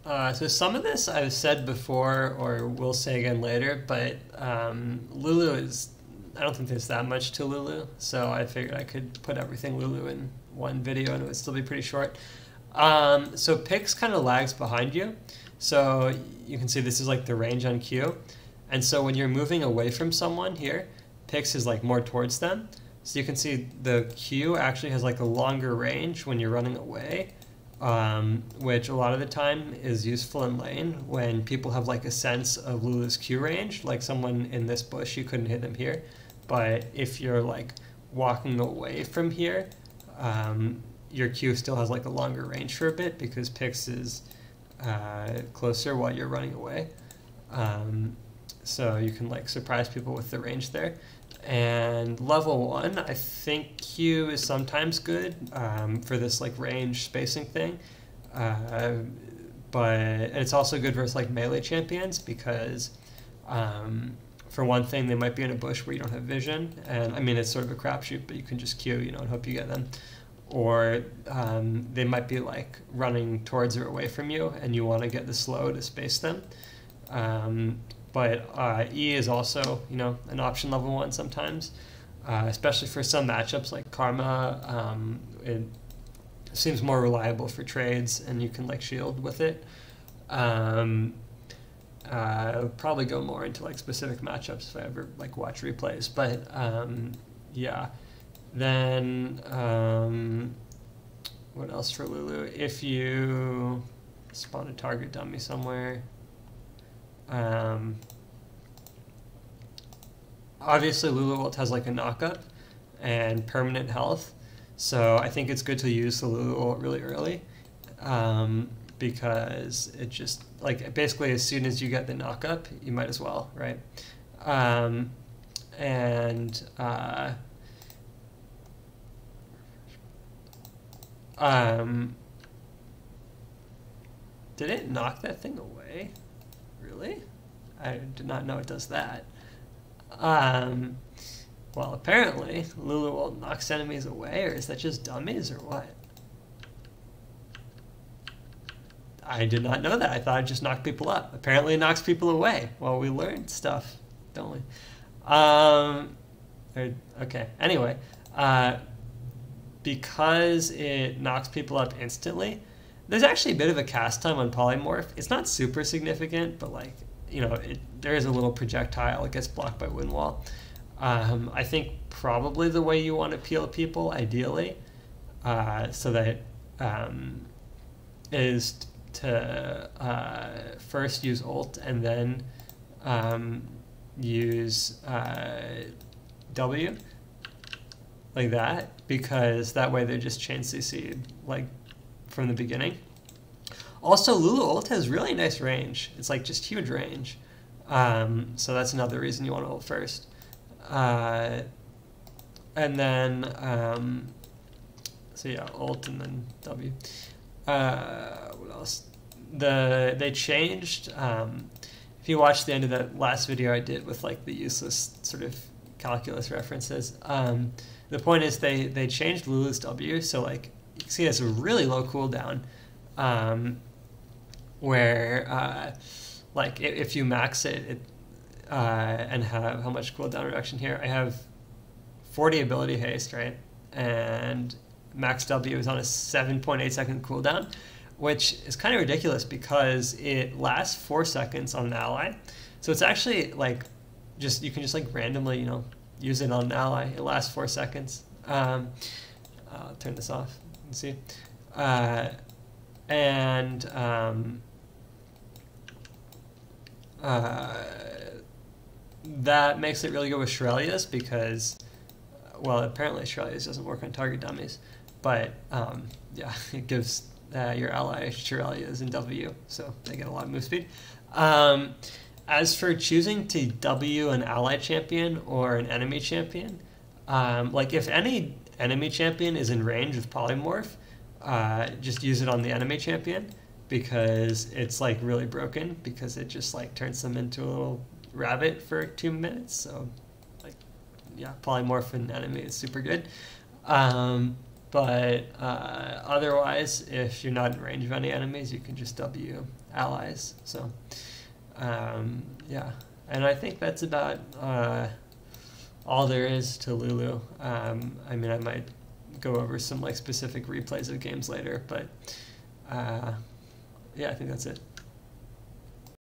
So some of this I've said before or will say again later, but Lulu is, I don't think there's that much to Lulu, so I figured I could put everything Lulu in one video and it would still be pretty short. So Pix kind of lags behind you, so you can see this is like the range on Q, and so when you're moving away from someone here, Pix is like more towards them. So you can see the Q actually has like a longer range when you're running away, which a lot of the time is useful in lane when people have like a sense of Lulu's Q range. Like someone in this bush, you couldn't hit them here, but if you're like walking away from here, your Q still has like a longer range for a bit because Pix is closer while you're running away. So you can like surprise people with the range there. And level 1, I think Q is sometimes good for this like range spacing thing, but it's also good versus like melee champions because for one thing they might be in a bush where you don't have vision, and I mean it's sort of a crapshoot, but you can just Q, you know, and hope you get them, or they might be like running towards or away from you, and you want to get the slow to space them. But E is also, you know, an option level 1 sometimes, especially for some matchups like Karma. It seems more reliable for trades, and you can like shield with it. I'll probably go more into like specific matchups if I ever like watch replays. But yeah, then what else for Lulu? If you spawn a target dummy somewhere. Obviously Lulu ult has like a knockup and permanent health, so I think it's good to use the Lulu ult really early, because it just like basically as soon as you get the knockup you might as well, right? Did it knock that thing away? Really? I did not know it does that. Well, apparently Lulu ult knocks enemies away, or is that just dummies, or what? I did not know that. I thought it just knocked people up. Apparently it knocks people away. Well, we learned stuff, don't we? Okay, anyway, because it knocks people up instantly, there's actually a bit of a cast time on Polymorph. It's not super significant, but like, you know, there is a little projectile. It gets blocked by wind wall. I think probably the way you want to peel people, ideally, so that is to first use ult and then use W, like that, because that way they just chain CC like from the beginning. Also, Lulu ult has really nice range. It's like just huge range. So that's another reason you want to ult first. And then, so yeah, ult and then W. What else? They changed, if you watch the end of that last video I did with like the useless sort of calculus references, the point is they changed Lulu's W, so like you can see it has a really low cooldown, where like if you max it, and have how much cooldown reduction here? I have 40 ability haste, right? And max W is on a 7.8 second cooldown, which is kind of ridiculous because it lasts 4 seconds on an ally. So it's actually like you can just like randomly, you know, use it on an ally. It lasts 4 seconds. I'll turn this off and see. That makes it really good with shurelyas because, well, apparently shurelyas doesn't work on target dummies, but yeah, it gives your ally shurelyas and W, so they get a lot of move speed. As for choosing to W an ally champion or an enemy champion, like if any enemy champion is in range with polymorph, just use it on the enemy champion because it's like really broken because it just like turns them into a little rabbit for 2 minutes. So like, yeah, polymorph and enemy is super good. But otherwise, if you're not in range of any enemies, you can just W allies. So yeah, and I think that's about all there is to Lulu. I mean, I might go over some like specific replays of games later, but yeah, I think that's it.